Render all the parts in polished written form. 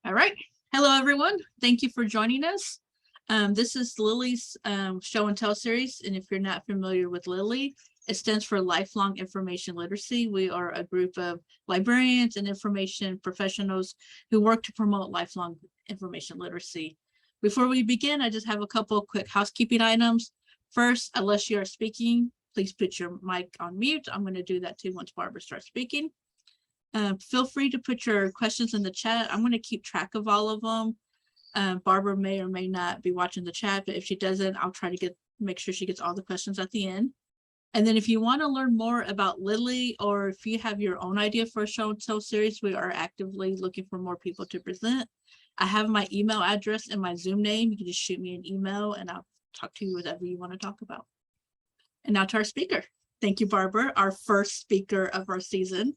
All right. Hello, everyone. Thank you for joining us. This is Lily's show and tell series. And if you're not familiar with Lily, it stands for Lifelong Information Literacy. We are a group of librarians and information professionals who work to promote lifelong information literacy. Before we begin, I just have a couple of quick housekeeping items. First, unless you are speaking, please put your mic on mute. I'm going to do that too once Barbara starts speaking. Feel free to put your questions in the chat. I'm going to keep track of all of them. Barbara may or may not be watching the chat, but if she doesn't, I'll try to make sure she gets all the questions at the end. And then if you want to learn more about Lily, or if you have your own idea for a show and tell series, we are actively looking for more people to present. I have my email address and my Zoom name. You can just shoot me an email and I'll talk to you whatever you want to talk about. And now to our speaker. Thank you, Barbara, our first speaker of our season.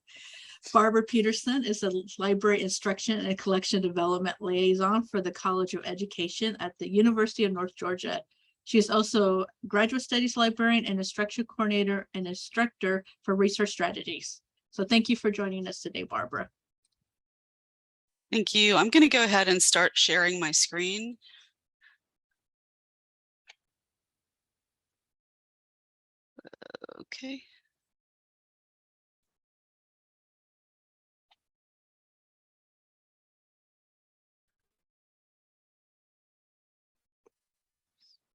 Barbara Petersohn is a library instruction and collection development liaison for the College of Education at the University of North Georgia. She is also graduate studies librarian and instruction coordinator and instructor for research strategies. So thank you for joining us today, Barbara. Thank you. I'm going to go ahead and start sharing my screen. Okay.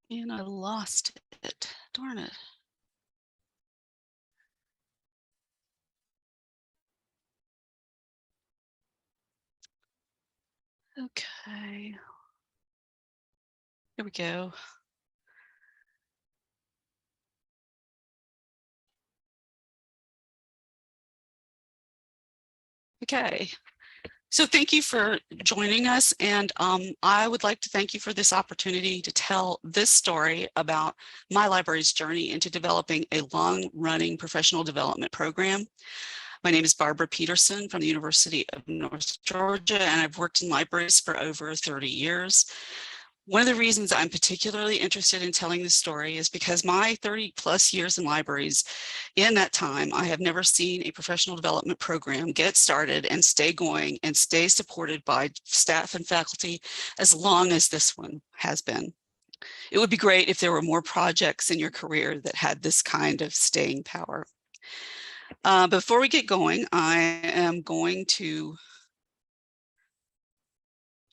And I lost it. Darn it. Okay. Here we go. Okay. So thank you for joining us, and I would like to thank you for this opportunity to tell this story about my library's journey into developing a long-running professional development program. My name is Barbara Petersohn from the University of North Georgia, and I've worked in libraries for over 30 years. One of the reasons I'm particularly interested in telling this story is because my 30+ years in libraries, in that time, I have never seen a professional development program get started and stay going and stay supported by staff and faculty as long as this one has been. It would be great if there were more projects in your career that had this kind of staying power. Before we get going, I am going to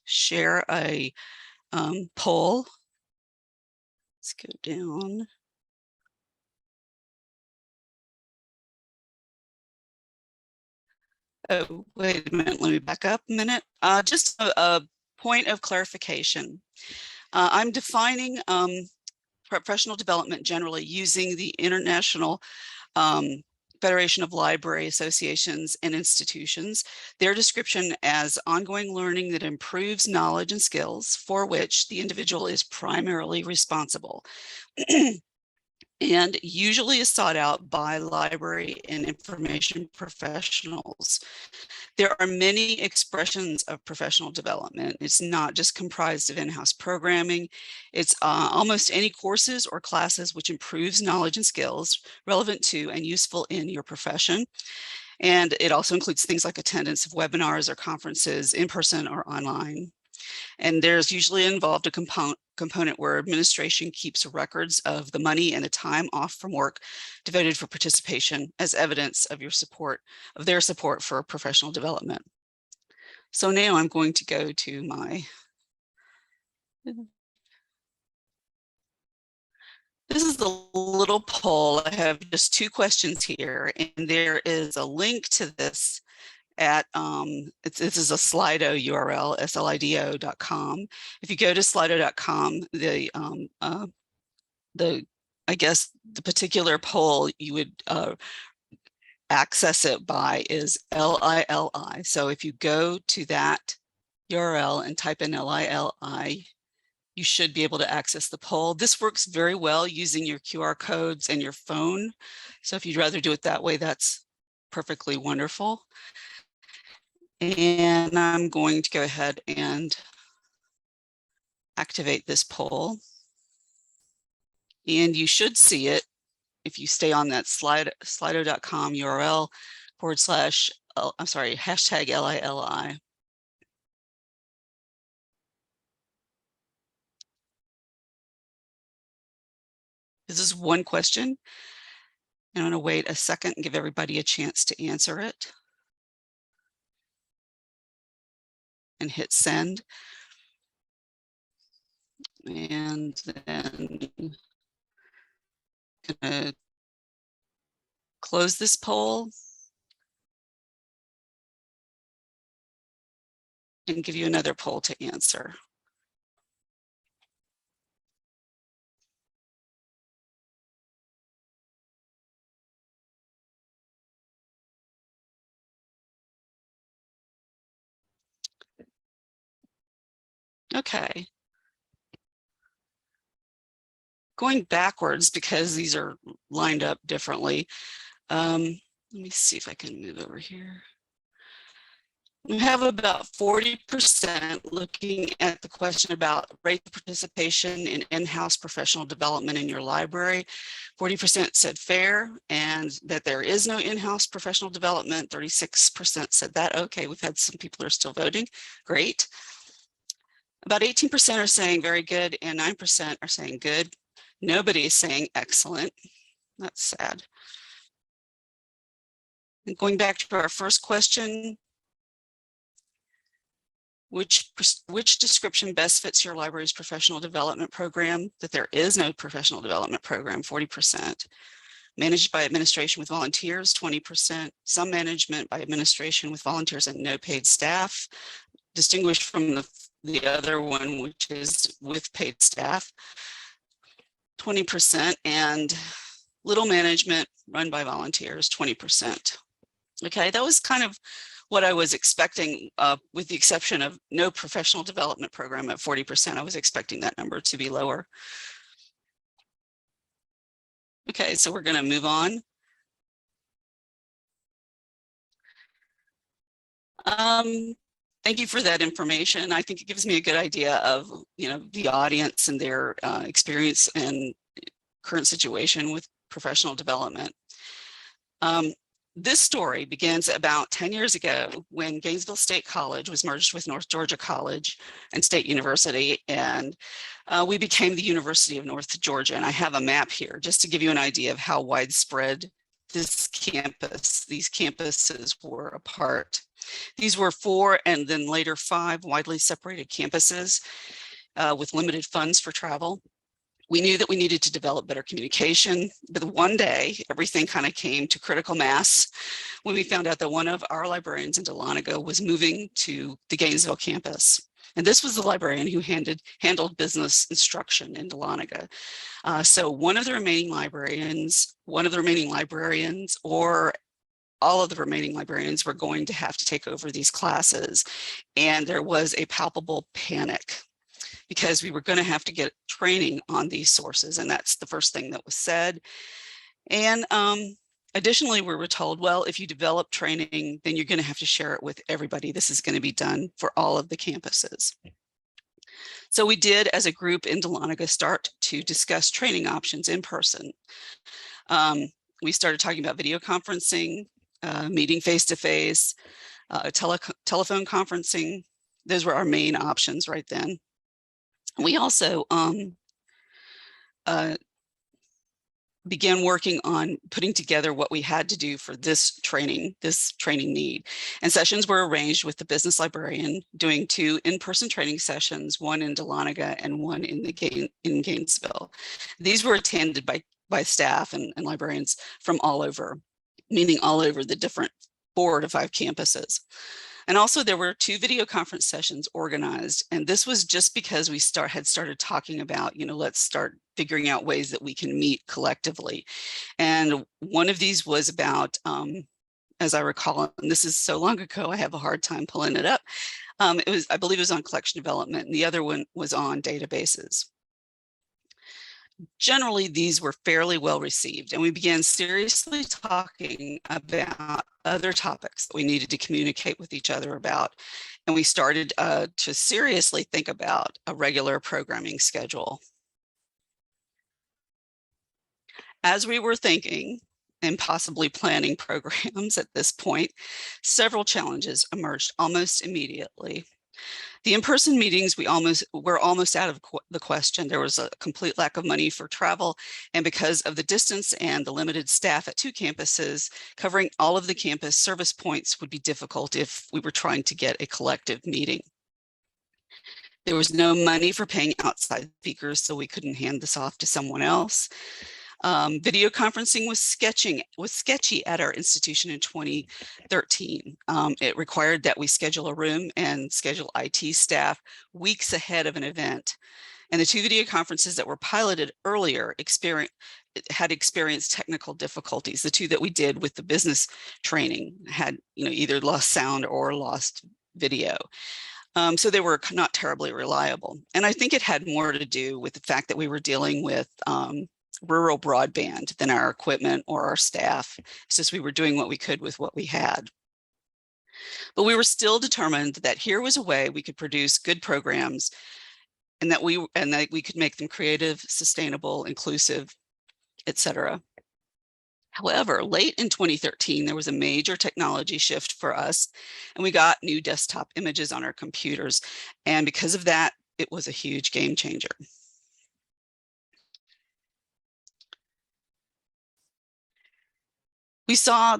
share a poll. Let's go down. Oh, wait a minute, let me back up a minute. Just a point of clarification. I'm defining professional development generally using the International Federation of Library Associations and Institutions, their description as ongoing learning that improves knowledge and skills for which the individual is primarily responsible and usually is sought out by library and information professionals. There are many expressions of professional development. It's not just comprised of in-house programming. It's almost any courses or classes which improves knowledge and skills relevant to and useful in your profession. And it also includes things like attendance of webinars or conferences in person or online. And there's usually involved a component where administration keeps records of the money and the time off from work devoted for participation as evidence of their support for professional development. So now I'm going to go to my, this is the little poll. I have just 2 questions here, and there is a link to this at this is a Slido URL, slido.com. If you go to slido.com, I guess the particular poll you would access it by is LILI. So if you go to that URL and type in LILI, you should be able to access the poll. This works very well using your QR codes and your phone. So if you'd rather do it that way, that's perfectly wonderful. And I'm going to go ahead and activate this poll. And you should see it if you stay on that slido.com URL / hashtag LILI. This is one question. I'm going to wait a second and give everybody a chance to answer it. And hit send. And then I'm going to close this poll and give you another poll to answer. Okay. Going backwards because these are lined up differently. Let me see if I can move over here. We have about 40% looking at the question about rate of participation in in-house professional development in your library. 40% said fair and that there is no in-house professional development. 36% said that. Okay, we've had some people who are still voting. Great. About 18% are saying very good and 9% are saying good. Nobody is saying excellent. That's sad. And going back to our first question, which description best fits your library's professional development program? That there is no professional development program, 40%. Managed by administration with volunteers, 20%. Some management by administration with volunteers and no paid staff. Distinguished from the other one, which is with paid staff, 20%. And little management run by volunteers, 20%. Okay, that was kind of what I was expecting, with the exception of no professional development program at 40%. I was expecting that number to be lower. Okay, so we're going to move on. Thank you for that information. I think it gives me a good idea of, the audience and their experience and current situation with professional development. This story begins about 10 years ago when Gainesville State College was merged with North Georgia College and State University, and we became the University of North Georgia. And I have a map here just to give you an idea of how widespread these campuses were apart. These were 4 and then later 5 widely separated campuses with limited funds for travel. We knew that we needed to develop better communication, but one day everything kind of came to critical mass when we found out that one of our librarians in Dahlonega was moving to the Gainesville campus. And this was the librarian who handled business instruction in Dahlonega. So one of the remaining librarians, or all of the remaining librarians were going to have to take over these classes. And there was a palpable panic, because we were going to have to get training on these sources. And that's the first thing that was said. And additionally, we were told, well, if you develop training, then you're going to have to share it with everybody. This is going to be done for all of the campuses. So we did, as a group in Dahlonega, start to discuss training options in person. We started talking about video conferencing, meeting face-to-face, telephone conferencing. Those were our main options right then. We also began working on putting together what we had to do for this training need. And sessions were arranged with the business librarian doing 2 in-person training sessions, one in Dahlonega and one in Gainesville. These were attended by staff and librarians from all over, meaning all over the different 4 to 5 campuses. And also there were 2 video conference sessions organized. And this was just because we had started talking about, let's start figuring out ways that we can meet collectively. And one of these was about, as I recall, and this is so long ago, I have a hard time pulling it up. I believe it was on collection development, and the other one was on databases. Generally, these were fairly well received, and we began seriously talking about other topics that we needed to communicate with each other about. And we started to seriously think about a regular programming schedule. As we were thinking and possibly planning programs at this point, several challenges emerged almost immediately. The in-person meetings, were almost out of the question. There was a complete lack of money for travel, and because of the distance and the limited staff at 2 campuses, covering all of the campus service points would be difficult if we were trying to get a collective meeting. There was no money for paying outside speakers, so we couldn't hand this off to someone else. Video conferencing was sketchy at our institution in 2013. It required that we schedule a room and schedule IT staff weeks ahead of an event. And the 2 video conferences that were piloted earlier had experienced technical difficulties. The 2 that we did with the business training had, either lost sound or lost video. So they were not terribly reliable. And I think it had more to do with the fact that we were dealing with rural broadband than our equipment or our staff. It's just we were doing what we could with what we had. But we were still determined that here was a way we could produce good programs and that we could make them creative, sustainable, inclusive, etc. However, late in 2013, there was a major technology shift for us, and we got new desktop images on our computers. And because of that, it was a huge game changer. We saw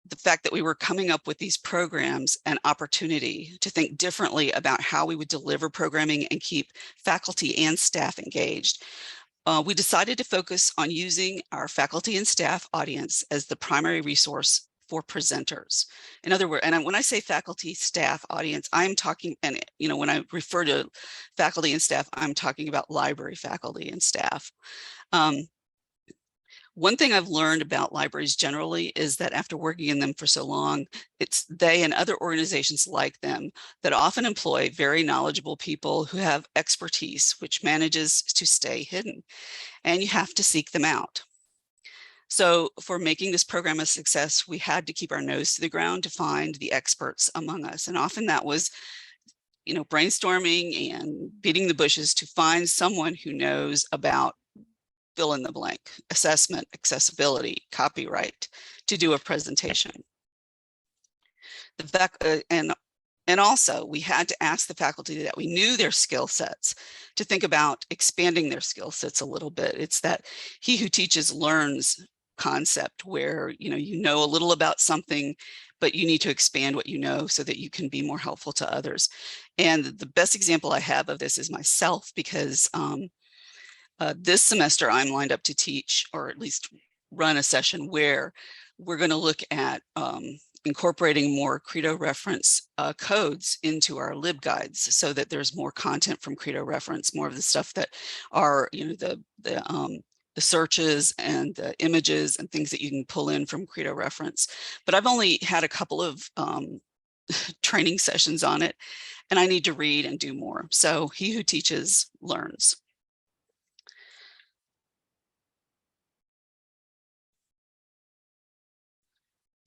the fact that we were coming up with these programs an opportunity to think differently about how we would deliver programming and keep faculty and staff engaged. We decided to focus on using our faculty and staff audience as the primary resource for presenters. In other words, and when I say faculty, staff, audience, I'm talking, and when I refer to faculty and staff, I'm talking about library faculty and staff. One thing I've learned about libraries generally is that after working in them for so long, it's they and other organizations like them that often employ very knowledgeable people who have expertise, which manages to stay hidden, and you have to seek them out. So for making this program a success, we had to keep our nose to the ground to find the experts among us. And often that was, brainstorming and beating the bushes to find someone who knows about fill in the blank, assessment, accessibility, copyright, to do a presentation. The fact, and also we had to ask the faculty that we knew their skill sets to think about expanding their skill sets a little bit. It's that he who teaches learns concept where, you know a little about something, but you need to expand what you know so that you can be more helpful to others. And the best example I have of this is myself, because this semester, I'm lined up to teach, or at least run a session where we're going to look at incorporating more Credo reference codes into our libguides so that there's more content from Credo reference, more of the stuff that are, the searches and the images and things that you can pull in from Credo reference. But I've only had a couple of training sessions on it, and I need to read and do more. So he who teaches learns.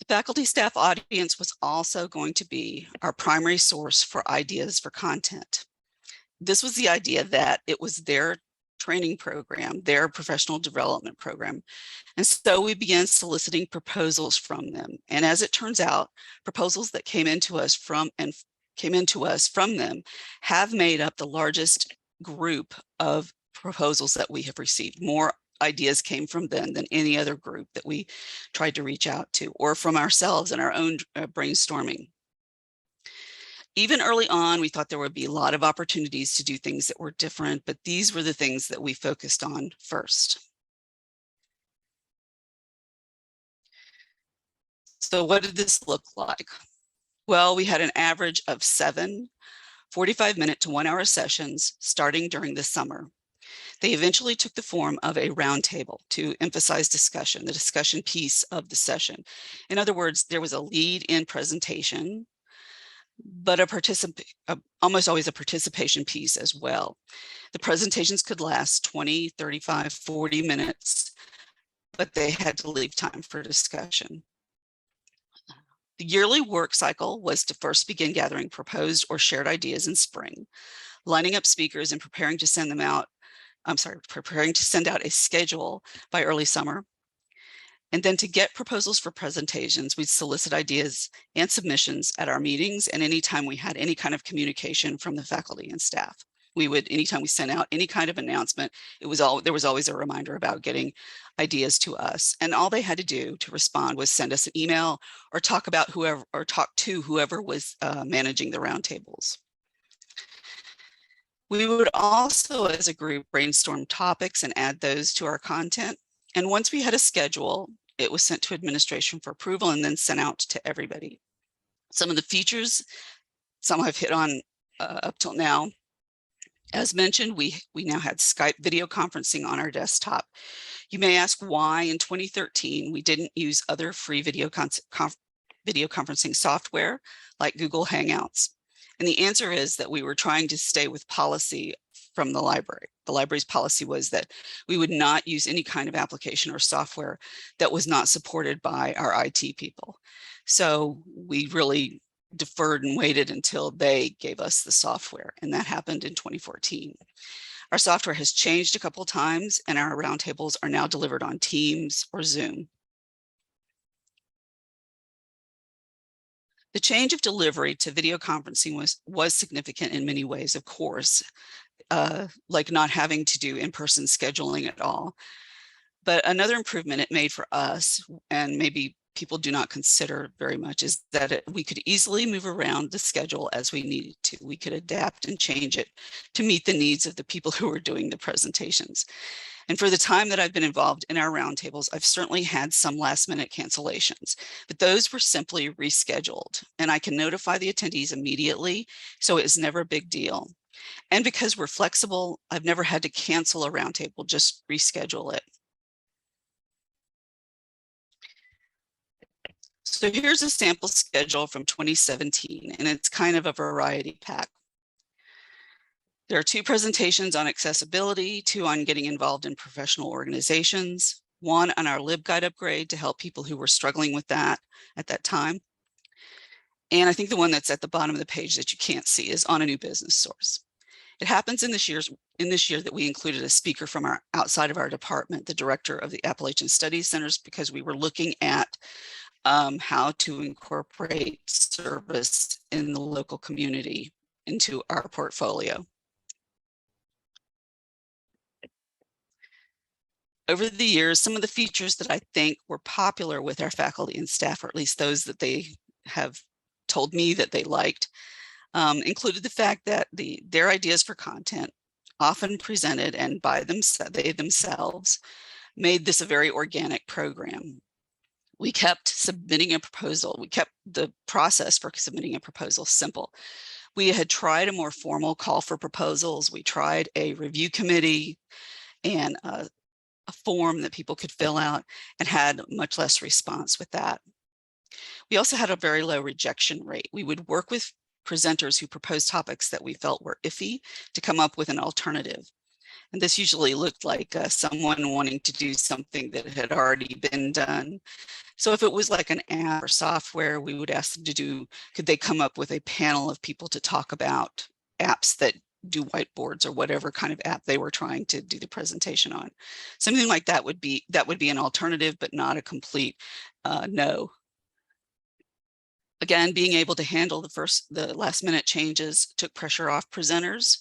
The faculty staff audience was also going to be our primary source for ideas for content. This was the idea that it was their training program, their professional development program. And so we began soliciting proposals from them. And as it turns out, proposals that came into us from them have made up the largest group of proposals that we have received. More ideas came from them than any other group that we tried to reach out to, or from ourselves in our own brainstorming. Even early on, we thought there would be a lot of opportunities to do things that were different, but these were the things that we focused on first. So what did this look like? Well, we had an average of 7 45-minute to 1-hour sessions starting during the summer. They eventually took the form of a roundtable to emphasize discussion, the discussion piece of the session. In other words, there was a lead-in presentation, but almost always a participation piece as well. The presentations could last 20, 35, 40 minutes, but they had to leave time for discussion. The yearly work cycle was to first begin gathering proposed or shared ideas in spring, lining up speakers and preparing to send out a schedule by early summer. And then to get proposals for presentations, we'd solicit ideas and submissions at our meetings and anytime we had any kind of communication from the faculty and staff. We would, anytime we sent out any kind of announcement, there was always a reminder about getting ideas to us. And all they had to do to respond was send us an email or talk to whoever was managing the roundtables. We would also, as a group, brainstorm topics and add those to our content. And once we had a schedule, it was sent to administration for approval and then sent out to everybody. Some of the features, some I've hit on up till now. As mentioned, we now had Skype video conferencing on our desktop. You may ask why in 2013 we didn't use other free video conferencing software like Google Hangouts. And the answer is that we were trying to stay with policy from the library. The library's policy was that we would not use any kind of application or software that was not supported by our IT people. So we really deferred and waited until they gave us the software, and that happened in 2014. Our software has changed a couple of times, and our roundtables are now delivered on Teams or Zoom. The change of delivery to video conferencing was significant in many ways, of course, like not having to do in-person scheduling at all. But another improvement it made for us, and maybe people do not consider very much, is that we could easily move around the schedule as we needed to. We could adapt and change it to meet the needs of the people who were doing the presentations. And for the time that I've been involved in our roundtables, I've certainly had some last minute cancellations, but those were simply rescheduled. And I can notify the attendees immediately, so it was never a big deal. And because we're flexible, I've never had to cancel a roundtable, just reschedule it. So here's a sample schedule from 2017, and it's kind of a variety pack. There are 2 presentations on accessibility, 2 on getting involved in professional organizations, 1 on our LibGuide upgrade to help people who were struggling with that at that time. And I think the one that's at the bottom of the page that you can't see is on a new business source. It happens in this year that we included a speaker from outside of our department, the director of the Appalachian Studies Centers, because we were looking at how to incorporate service in the local community into our portfolio. Over the years, some of the features that I think were popular with our faculty and staff, or at least those that they have told me that they liked, included the fact that their ideas for content, often presented and by they themselves, made this a very organic program. We kept submitting a proposal. We kept the process for submitting a proposal simple. We had tried a more formal call for proposals. We tried a review committee and a form that people could fill out, and had much less response with that. We also had a very low rejection rate. We would work with presenters who proposed topics that we felt were iffy to come up with an alternative. And this usually looked like someone wanting to do something that had already been done. So if it was like an app or software, we would ask them to do, could they come up with a panel of people to talk about apps that do whiteboards or whatever kind of app they were trying to do the presentation on. Something like that would be an alternative, but not a complete no. Again, being able to handle the last minute changes took pressure off presenters,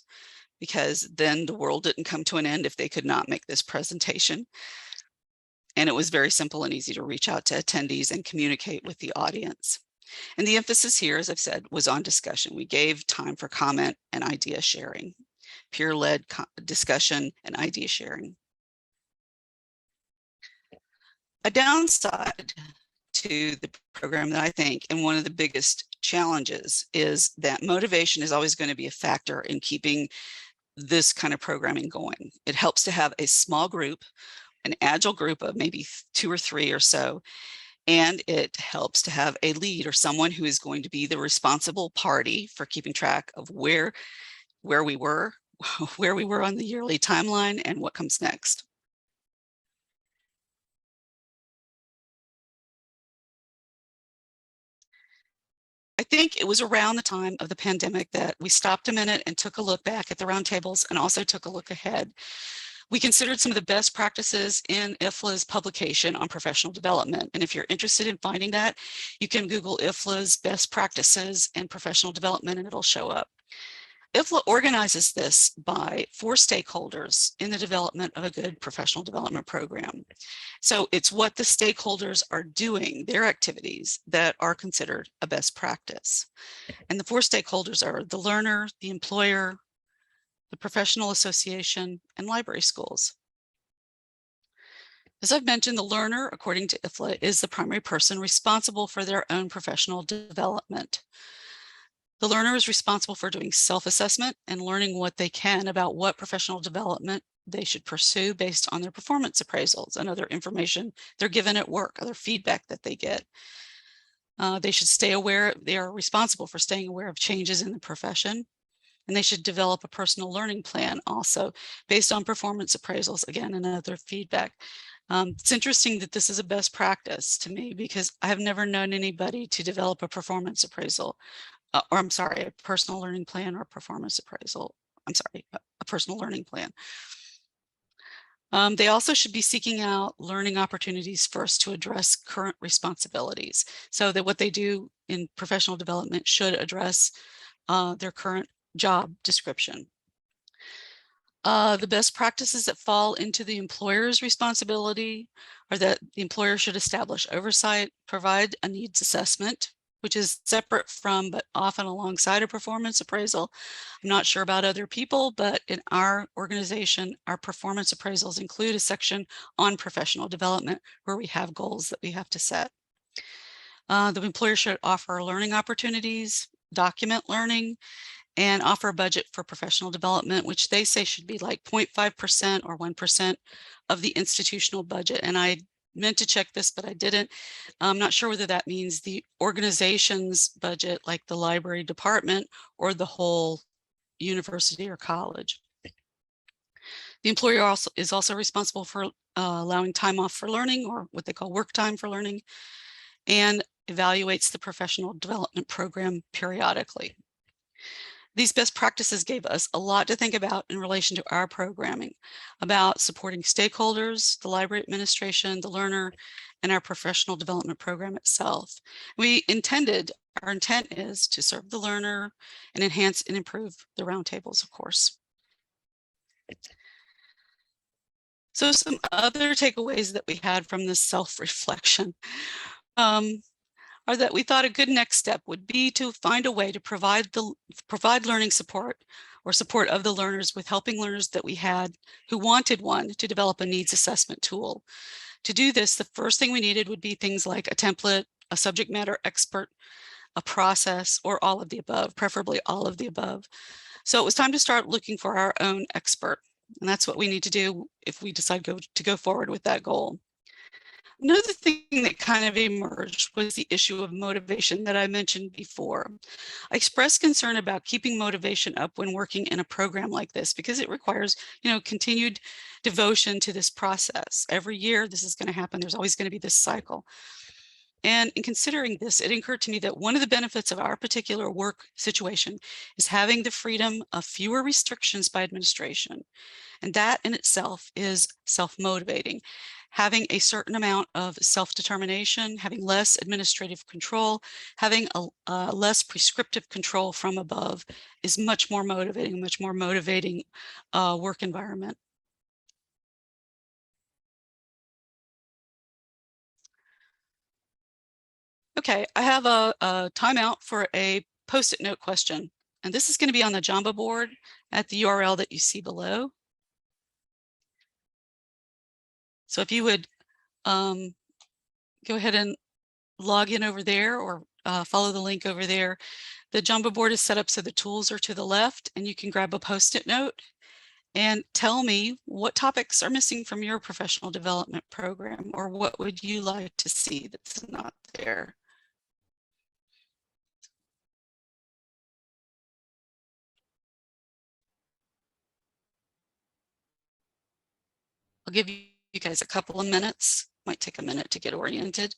because then the world didn't come to an end if they could not make this presentation. And it was very simple and easy to reach out to attendees and communicate with the audience. And the emphasis here, as I've said, was on discussion. We gave time for comment and idea sharing, peer-led discussion and idea sharing. A downside to the program that I think, and one of the biggest challenges, is that motivation is always going to be a factor in keeping this kind of programming going. It helps to have a small group, an agile group of maybe 2 or 3 or so, and it helps to have a lead or someone who is going to be the responsible party for keeping track of where we were on the yearly timeline and what comes next. I think it was around the time of the pandemic that we stopped a minute and took a look back at the roundtables and also took a look ahead. We considered some of the best practices in IFLAI's publication on professional development. And if you're interested in finding that, you can Google IFLAI's best practices and professional development and it'll show up. IFLA organizes this by 4 stakeholders in the development of a good professional development program. So it's what the stakeholders are doing, their activities, that are considered a best practice. And the 4 stakeholders are the learner, the employer, the professional association, and library schools. As I've mentioned, the learner, according to IFLA, is the primary person responsible for their own professional development. The learner is responsible for doing self-assessment and learning what they can about what professional development they should pursue based on their performance appraisals and other information they're given at work, other feedback that they get. They should stay aware, they are responsible for staying aware of changes in the profession. And they should develop a personal learning plan also based on performance appraisals, again, and other feedback. It's interesting that this is a best practice to me because I have never known anybody to develop a performance appraisal, or I'm sorry, a personal learning plan or performance appraisal. I'm sorry, a personal learning plan. They also should be seeking out learning opportunities first to address current responsibilities so that what they do in professional development should address their current job description. The best practices that fall into the employer's responsibility are that the employer should establish oversight, provide a needs assessment, which is separate from but often alongside a performance appraisal. I'm not sure about other people, but in our organization, our performance appraisals include a section on professional development where we have goals that we have to set. The employer should offer learning opportunities, document learning, and offer a budget for professional development, which they say should be like 0.5% or 1% of the institutional budget. And I meant to check this, but I didn't. I'm not sure whether that means the organization's budget, like the library department, or the whole university or college. The employer is also responsible for allowing time off for learning, or what they call work time for learning, and evaluates the professional development program periodically. These best practices gave us a lot to think about in relation to our programming, about supporting stakeholders, the library administration, the learner, and our professional development program itself. Our intent is to serve the learner and enhance and improve the roundtables, of course. So some other takeaways that we had from this self-reflection are that we thought a good next step would be to find a way to provide learning support or support of the learners with helping learners that we had who wanted one to develop a needs assessment tool. To do this, the first thing we needed would be things like a template, a subject matter expert, a process, or all of the above, preferably all of the above. So it was time to start looking for our own expert. And that's what we need to do if we decide to go forward with that goal. Another thing that kind of emerged was the issue of motivation that I mentioned before. I expressed concern about keeping motivation up when working in a program like this because it requires, continued devotion to this process. Every year this is going to happen. There's always going to be this cycle. And in considering this, it occurred to me that one of the benefits of our particular work situation is having the freedom of fewer restrictions by administration. And that in itself is self-motivating. Having a certain amount of self-determination, having less administrative control, having a less prescriptive control from above is much more motivating work environment. Okay, I have a timeout for a Post-it note question. And this is going to be on the Jamba board at the URL that you see below. So if you would go ahead and log in over there or follow the link over there. The Jamba board is set up so the tools are to the left and you can grab a Post-it note and tell me what topics are missing from your professional development program, or what would you like to see that's not there. I'll give you guys a couple of minutes. Might take a minute to get oriented.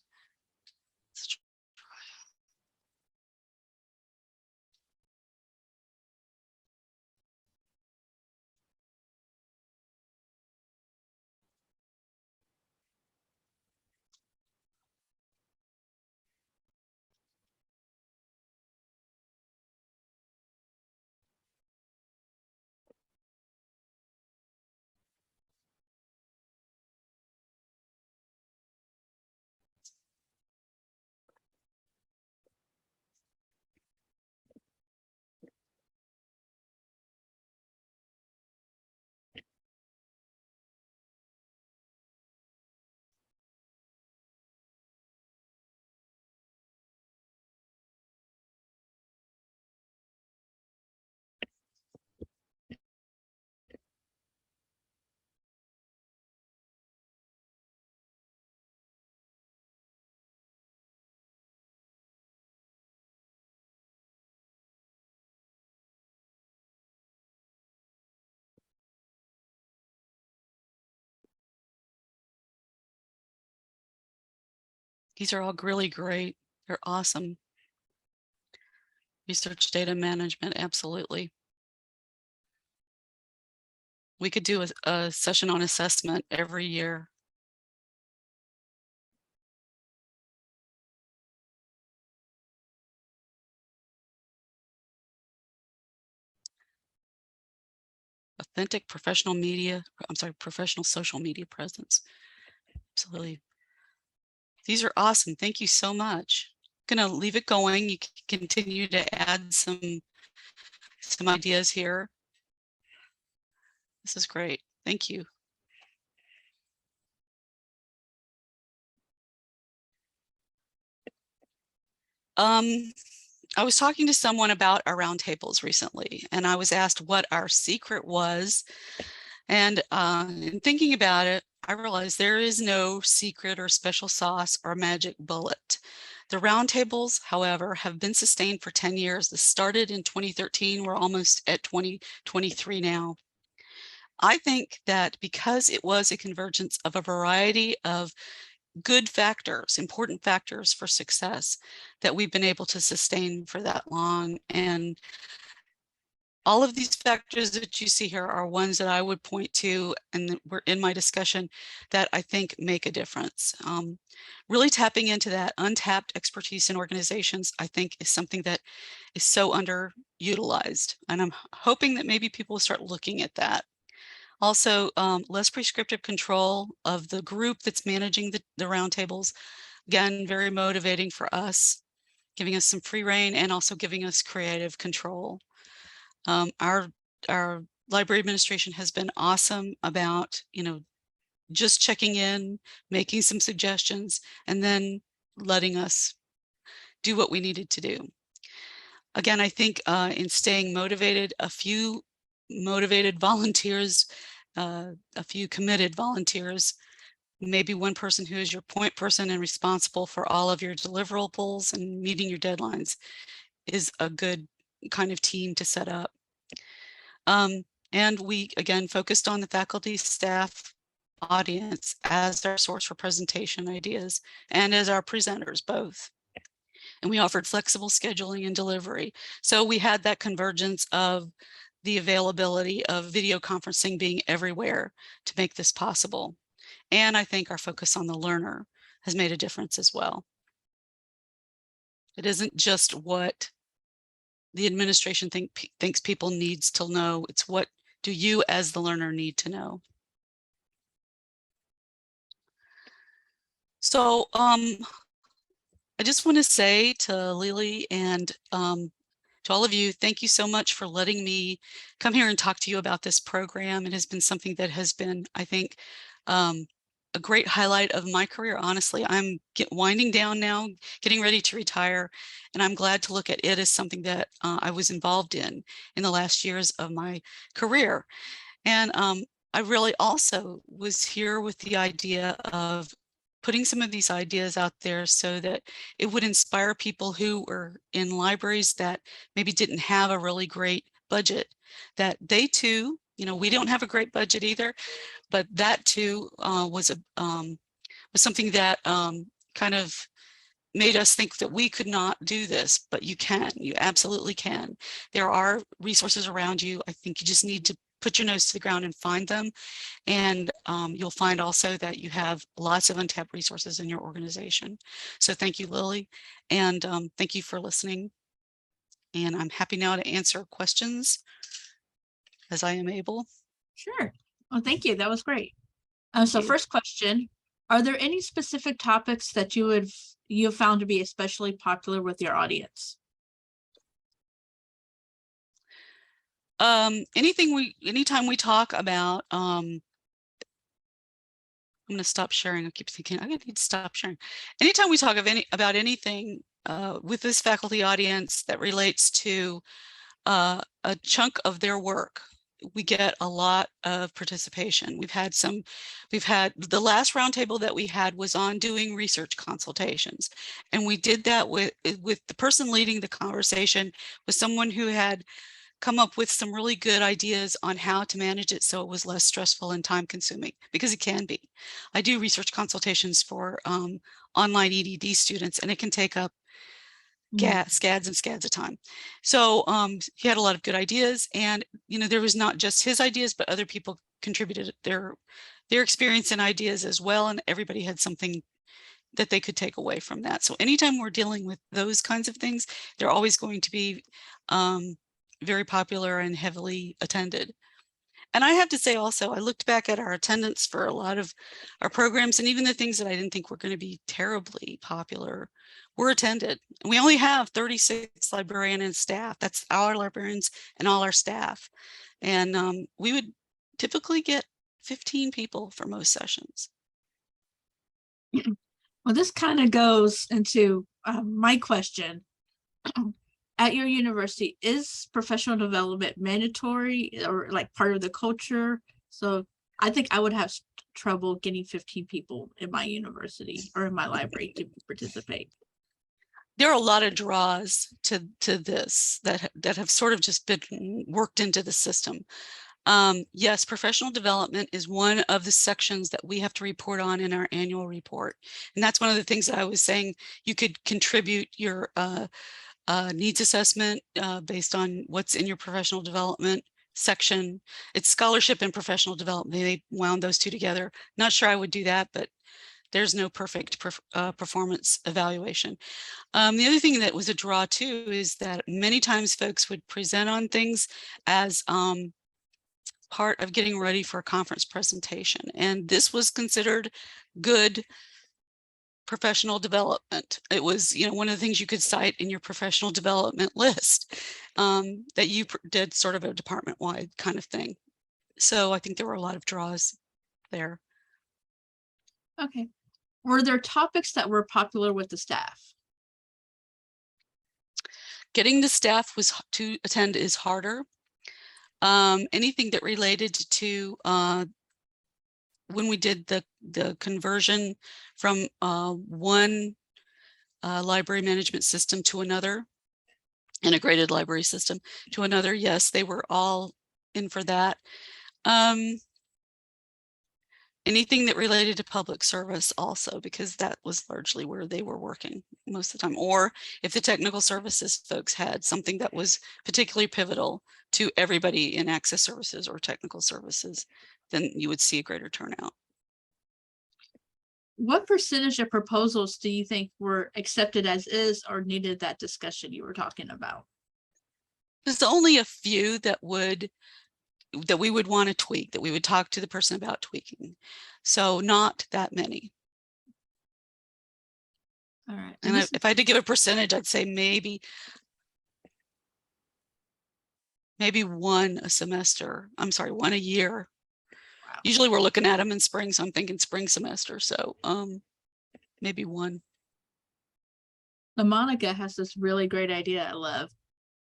These are all really great. They're awesome. Research data management, absolutely. We could do a session on assessment every year. Authentic professional social media presence. Absolutely. These are awesome. Thank you so much. I'm gonna leave it going. You can continue to add some ideas here. This is great. Thank you. I was talking to someone about our roundtables recently, and I was asked what our secret was. And in thinking about it, I realized there is no secret or special sauce or magic bullet. The roundtables, however, have been sustained for 10 years. This started in 2013. We're almost at 2023 now. I think that because it was a convergence of a variety of good factors, important factors for success, that we've been able to sustain for that long. And all of these factors that you see here are ones that I would point to, and we're in my discussion, that I think make a difference. Really tapping into that untapped expertise in organizations, I think, is something that is so underutilized. And I'm hoping that maybe people will start looking at that. Also, less prescriptive control of the group that's managing the roundtables. Again, very motivating for us, giving us some free rein and also giving us creative control. Our library administration has been awesome about, just checking in, making some suggestions, and then letting us do what we needed to do. Again, I think in staying motivated, a few motivated volunteers, a few committed volunteers, maybe one person who is your point person and responsible for all of your deliverables and meeting your deadlines is a good kind of team to set up. And we, again, focused on the faculty, staff, audience as our source for presentation ideas and as our presenters both. And we offered flexible scheduling and delivery. So we had that convergence of the availability of video conferencing being everywhere to make this possible. And I think our focus on the learner has made a difference as well. It isn't just what the administration thinks people needs to know, it's what do you as the learner need to know. So I just want to say to Lily and to all of you, thank you so much for letting me come here and talk to you about this program. It has been something that has been, I think, a great highlight of my career. Honestly, I'm winding down now, getting ready to retire, and I'm glad to look at it as something that I was involved in the last years of my career. And I really also was here with the idea of putting some of these ideas out there so that it would inspire people who were in libraries that maybe didn't have a really great budget, that they too, we don't have a great budget either, but that too was something that kind of made us think that we could not do this, but you can, you absolutely can. There are resources around you. I think you just need to put your nose to the ground and find them. And you'll find also that you have lots of untapped resources in your organization. So thank you, Lily, and thank you for listening. And I'm happy now to answer questions as I am able. Sure. Well, thank you. That was great. So first question, are there any specific topics that you have found to be especially popular with your audience? Anytime we talk about, I'm going to stop sharing. I keep thinking I need to stop sharing. Anytime we talk about anything with this faculty audience that relates to a chunk of their work, we get a lot of participation. We've had the last roundtable that we had was on doing research consultations. And we did that with the person leading the conversation was someone who had come up with some really good ideas on how to manage it so it was less stressful and time consuming, because it can be. I do research consultations for online EDD students, and it can take up scads and scads of time. So he had a lot of good ideas, and there was not just his ideas, but other people contributed their experience and ideas as well, and everybody had something that they could take away from that. So anytime we're dealing with those kinds of things, they're always going to be very popular and heavily attended. And I have to say also, I looked back at our attendance for a lot of our programs, and even the things that I didn't think were going to be terribly popular were attended. We only have 36 librarian and staff. That's our librarians and all our staff. And we would typically get 15 people for most sessions. Well, this kind of goes into my question. At your university, is professional development mandatory or like part of the culture? So I think I would have trouble getting 15 people in my university or in my library to participate. There are a lot of draws to this that have sort of just been worked into the system. Yes, professional development is one of the sections that we have to report on in our annual report. And that's one of the things that I was saying, you could contribute your needs assessment based on what's in your professional development section. It's scholarship and professional development. They wound those two together. Not sure I would do that, but there's no perfect performance evaluation. The other thing that was a draw too is that many times folks would present on things as part of getting ready for a conference presentation. And this was considered good professional development. It was, one of the things you could cite in your professional development list, that you did sort of a department-wide kind of thing. So I think there were a lot of draws there. Okay. Were there topics that were popular with the staff? Getting the staff to attend is harder. Anything that related to when we did the conversion from one library management system to another, integrated library system to another, yes, they were all in for that. Anything that related to public service also, because that was largely where they were working most of the time. Or if the technical services folks had something that was particularly pivotal to everybody in access services or technical services, then you would see a greater turnout. What percentage of proposals do you think were accepted as is or needed that discussion you were talking about? There's only a few that we would want to tweak, that we would talk to the person about tweaking. So not that many. All right. And if I had to give a percentage, I'd say maybe one a semester. I'm sorry, one a year. Wow. Usually we're looking at them in spring, so I'm thinking spring semester. So maybe one. The Monica has this really great idea I love.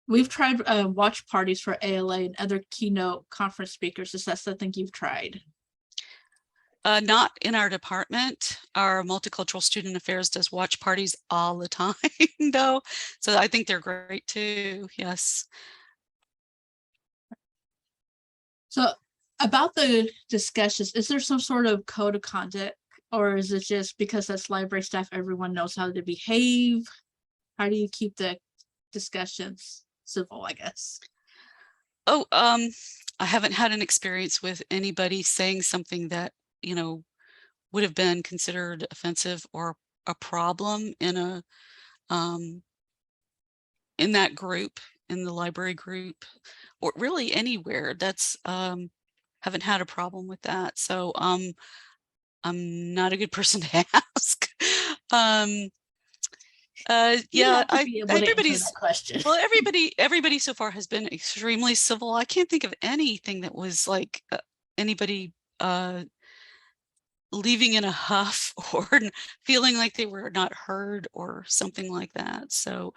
We've tried watch parties for ALA and other keynote conference speakers. Is that something you've tried? Not in our department. Our multicultural student affairs does watch parties all the time, though. So I think they're great too. Yes. So about the discussions, is there some sort of code of conduct, or is it just because that's library staff, everyone knows how to behave? How do you keep the discussions civil, I guess? Oh, I haven't had an experience with anybody saying something that, would have been considered offensive or a problem in that group, in the library group, or really anywhere. That's haven't had a problem with that. So I'm not a good person to ask. Yeah, well, everybody so far has been extremely civil. I can't think of anything that was like anybody leaving in a huff or feeling like they were not heard or something like that. So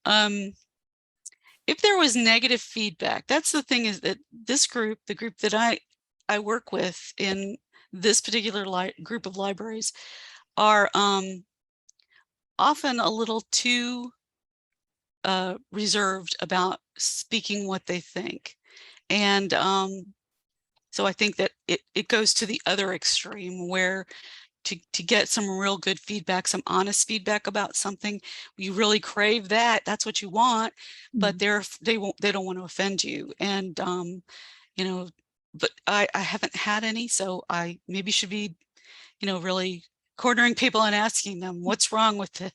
if there was negative feedback, that's the thing, is that this group, the group that I work with in this particular group of libraries, are often a little too reserved about speaking what they think. And so I think that it goes to the other extreme where to get some real good feedback, some honest feedback about something, you really crave that, that's what you want, but they don't want to offend you. And you know, but I haven't had any, so I maybe should be, really cornering people and asking them what's wrong with it.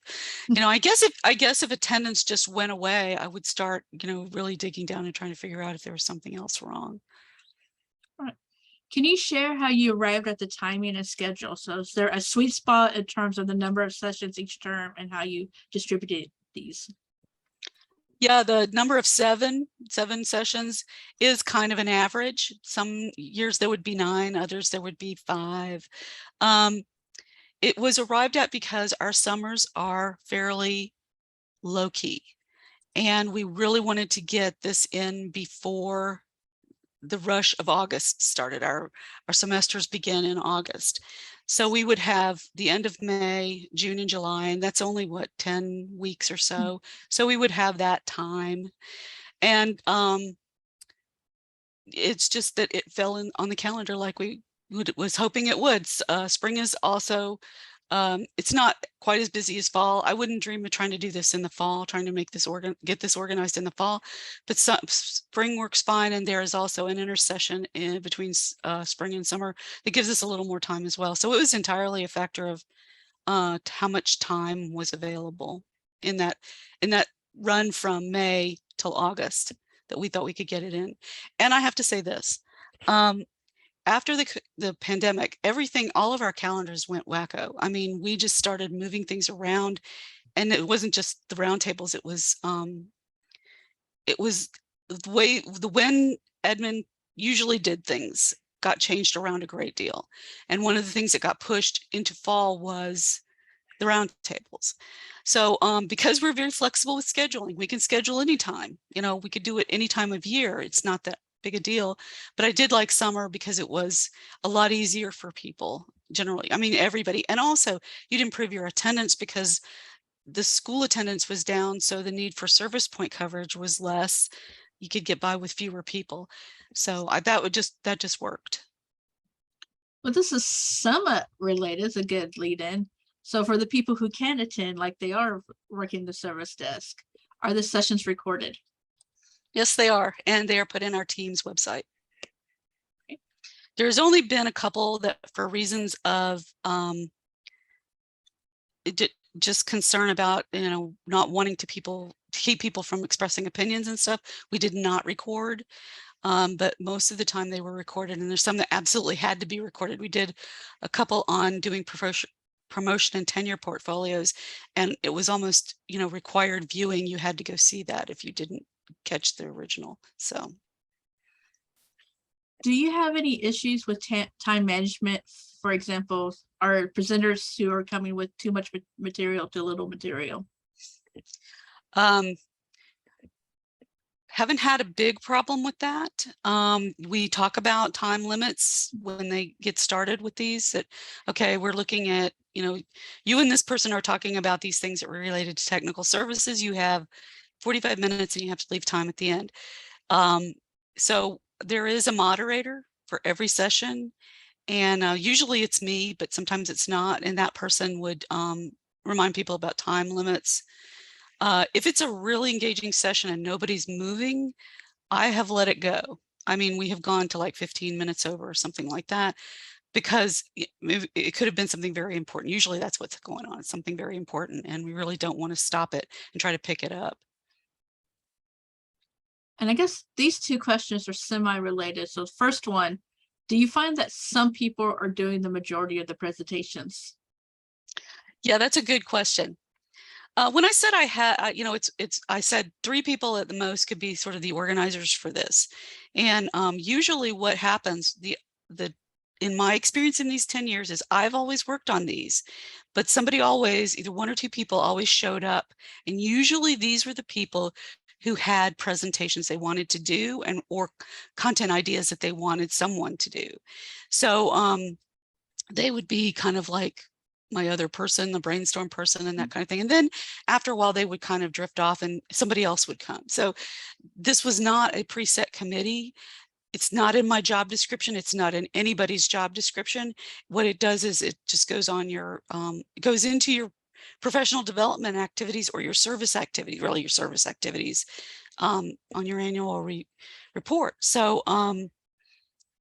I guess if attendance just went away, I would start, really digging down and trying to figure out if there was something else wrong. Right. Can you share how you arrived at the timing and schedule? So is there a sweet spot in terms of the number of sessions each term and how you distributed these? Yeah, the number of seven sessions is kind of an average. Some years there would be 9, others there would be 5. It was arrived at because our summers are fairly low key, and we really wanted to get this in before the rush of August started. Our semesters begin in August. So we would have the end of May, June, and July, and that's only what, 10 weeks or so. So we would have that time. And it's just that it fell in on the calendar like we was hoping it would. Spring is also, it's not quite as busy as fall. I wouldn't dream of trying to do this in the fall, trying to make this get this organized in the fall, but spring works fine. And there is also an intersession in between spring and summer that gives us a little more time as well. So it was entirely a factor of how much time was available in that run from May till August that we thought we could get it in. And I have to say this, after the pandemic, all of our calendars went wacko. I mean, we just started moving things around, and it wasn't just the roundtables. It was when Edmund usually did things got changed around a great deal. And one of the things that got pushed into fall was the roundtables. So because we're very flexible with scheduling, we can schedule anytime. We could do it any time of year. It's not that big a deal. But I did like summer because it was a lot easier for people generally. I mean, everybody. And also you'd improve your attendance because the school attendance was down. So the need for service point coverage was less. You could get by with fewer people. So that just worked. Well, this is somewhat related. It's a good lead in. So for the people who can attend, like they are working the service desk, are the sessions recorded? Yes, they are. And they are put in our team's website. Okay. There's only been a couple that for reasons of just concern about, not wanting to keep people from expressing opinions and stuff, we did not record. But most of the time they were recorded, and there's some that absolutely had to be recorded. We did a couple on doing promotion and tenure portfolios, and it was almost, required viewing. You had to go see that if you didn't catch the original. So do you have any issues with time management? For example, are presenters who are coming with too much material to little material? Haven't had a big problem with that. We talk about time limits when they get started with these, that, okay, we're looking at, you and this person are talking about these things that were related to technical services. You have 45 minutes and you have to leave time at the end. So there is a moderator for every session, and usually it's me, but sometimes it's not. And that person would remind people about time limits. If it's a really engaging session and nobody's moving, I have let it go. I mean, we have gone to like 15 minutes over or something like that, because it could have been something very important. Usually that's what's going on. It's something very important, and we really don't want to stop it and try to pick it up. And I guess these two questions are semi-related. So first one, do you find that some people are doing the majority of the presentations? Yeah, that's a good question. When I said I had, I said 3 people at the most could be sort of the organizers for this. And usually what happens, in my experience in these 10 years, is I've always worked on these, but somebody always, either 1 or 2 people always showed up. And usually these were the people who had presentations they wanted to do or content ideas that they wanted someone to do. So they would be kind of like my other person, the brainstorm person, and that kind of thing. And then after a while, they would kind of drift off and somebody else would come. So this was not a preset committee. It's not in my job description. It's not in anybody's job description. What it does is it just goes on your, it goes into your professional development activities or your service activity, really your service activities on your annual report. So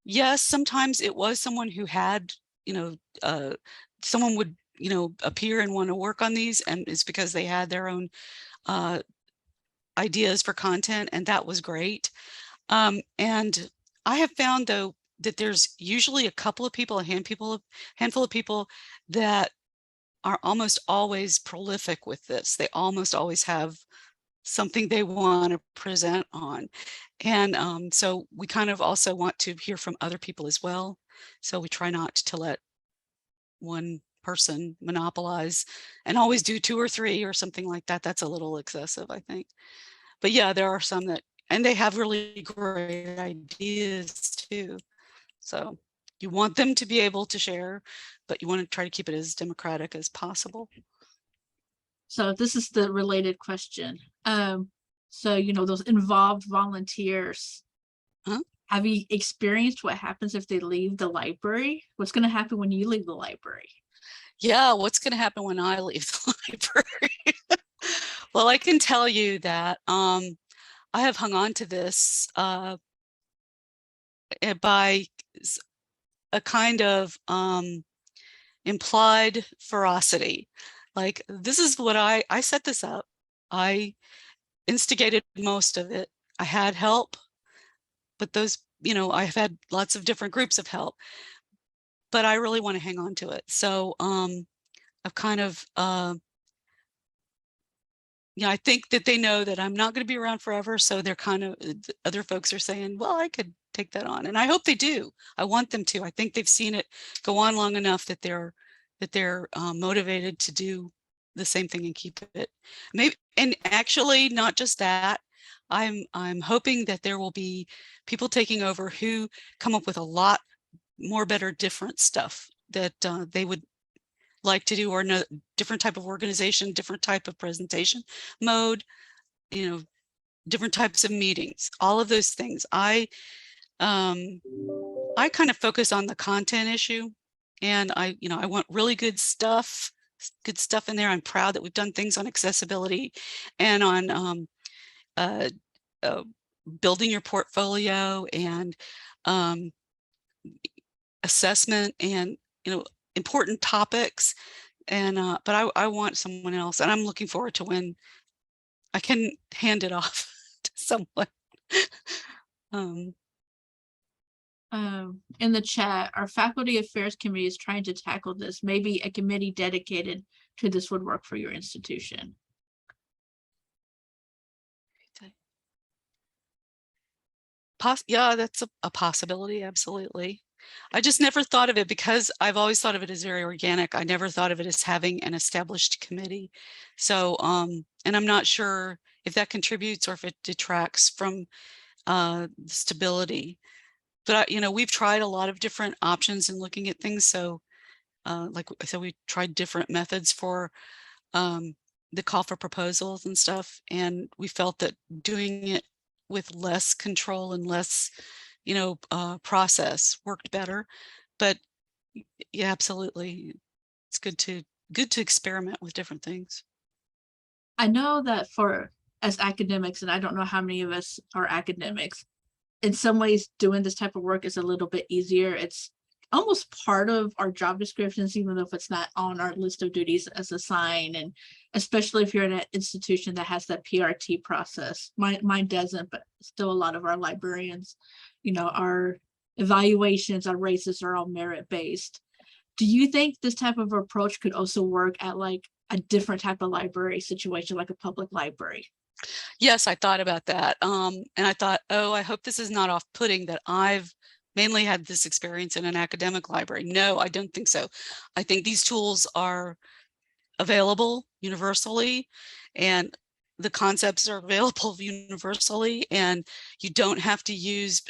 yes, sometimes it was someone who had, someone would, appear and want to work on these, and it's because they had their own ideas for content, and that was great. And I have found, though, that there's usually a couple of people, a handful of people that are almost always prolific with this. They almost always have something they want to present on. And so we kind of also want to hear from other people as well. So we try not to let one person monopolize and always do 2 or 3 or something like that. That's a little excessive, I think. But yeah, there are some that, and they have really great ideas too. So you want them to be able to share, but you want to try to keep it as democratic as possible. So this is the related question. So, those involved volunteers, have you experienced what happens if they leave the library? What's going to happen when you leave the library? Yeah, what's going to happen when I leave the library? Well, I can tell you that I have hung on to this by a kind of implied ferocity. Like, this is what I set this up. I instigated most of it. I had help, but those, I've had lots of different groups of help, but I really want to hang on to it. So I've kind of, I think that they know that I'm not going to be around forever. So they're kind of, other folks are saying, well, I could take that on. And I hope they do. I want them to. I think they've seen it go on long enough that they're motivated to do the same thing and keep it. Maybe, and actually not just that, I'm hoping that there will be people taking over who come up with a lot more better, different stuff that they would like to do, or no different type of organization, different type of presentation mode, different types of meetings, all of those things. I kind of focus on the content issue, and I want really good stuff in there. I'm proud that we've done things on accessibility and on building your portfolio and assessment and important topics. And but I want someone else, and I'm looking forward to when I can hand it off to someone. In the chat, our faculty affairs committee is trying to tackle this. Maybe a committee dedicated to this would work for your institution. Yeah, that's a possibility. Absolutely. I just never thought of it because I've always thought of it as very organic. I never thought of it as having an established committee. So, and I'm not sure if that contributes or if it detracts from the stability. But, we've tried a lot of different options in looking at things. So, like I said, we tried different methods for the call for proposals and stuff. And we felt that doing it with less control and less process worked better. But yeah, absolutely, it's good to experiment with different things. I know that as academics, and I don't know how many of us are academics, in some ways doing this type of work is a little bit easier. It's almost part of our job descriptions, even if it's not on our list of duties as assigned. And especially if you're in an institution that has that PRT process. Mine doesn't, but still a lot of our librarians, our evaluations, our races are all merit-based. Do you think this type of approach could also work at like a different type of library situation, like a public library? Yes, I thought about that. And I thought, oh, I hope this is not off-putting that I've mainly had this experience in an academic library. No, I don't think so. I think these tools are available universally, and the concepts are available universally, and you don't have to use,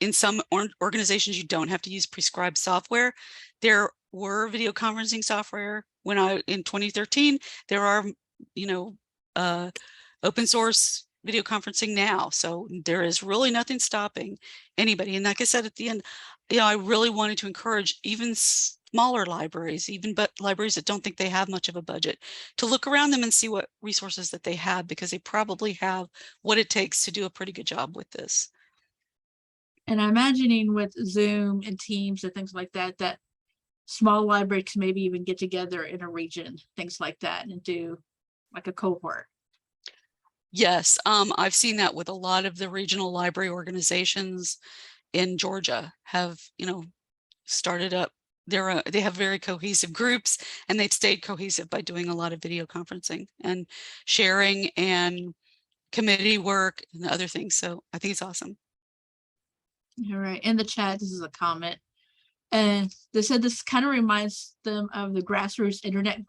in some organizations, you don't have to use prescribed software. There were video conferencing software when in 2013. There are, open source video conferencing now. So there is really nothing stopping anybody. And like I said at the end, I really wanted to encourage even smaller libraries, but libraries that don't think they have much of a budget, to look around them and see what resources that they have, because they probably have what it takes to do a pretty good job with this. And I'm imagining with Zoom and Teams and things like that, that small libraries can maybe even get together in a region, things like that, and do like a cohort. Yes, I've seen that with a lot of the regional library organizations in Georgia have, started up. They have very cohesive groups, and they've stayed cohesive by doing a lot of video conferencing and sharing and committee work and other things. So I think it's awesome. All right, in the chat, this is a comment. And they said this kind of reminds them of the grassroots internet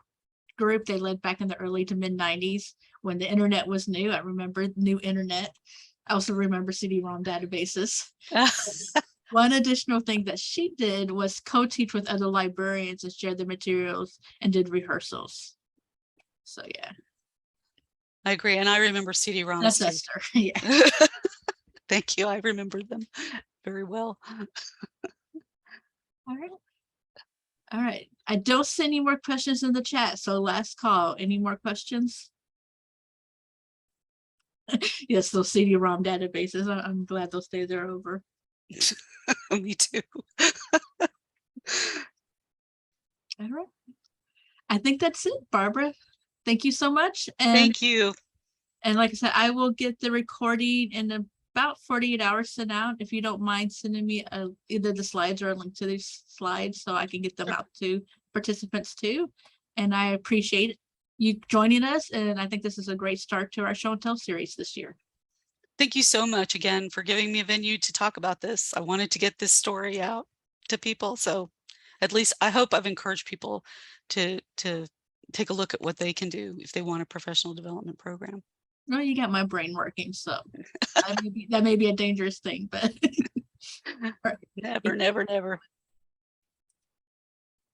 group they led back in the early to mid 90s when the internet was new. I remember new internet. I also remember CD-ROM databases. One additional thing that she did was co-teach with other librarians and share the materials and did rehearsals. So yeah. I agree. And I remember CD-ROMs. That's Esther. Yeah. Thank you. I remember them very well. All right. All right. I don't see any more questions in the chat. So last call. Any more questions? Yes, those CD-ROM databases. I'm glad those days are over. Me too. All right. I think that's it, Barbara. Thank you so much. And thank you. And like I said, I will get the recording in about 48 hours sent out. If you don't mind sending me either the slides or a link to these slides so I can get them out to participants too. And I appreciate you joining us. And I think this is a great start to our show and tell series this year. Thank you so much again for giving me a venue to talk about this. I wanted to get this story out to people. So at least I hope I've encouraged people to take a look at what they can do if they want a professional development program. Well, you got my brain working, so that may be a dangerous thing, but never.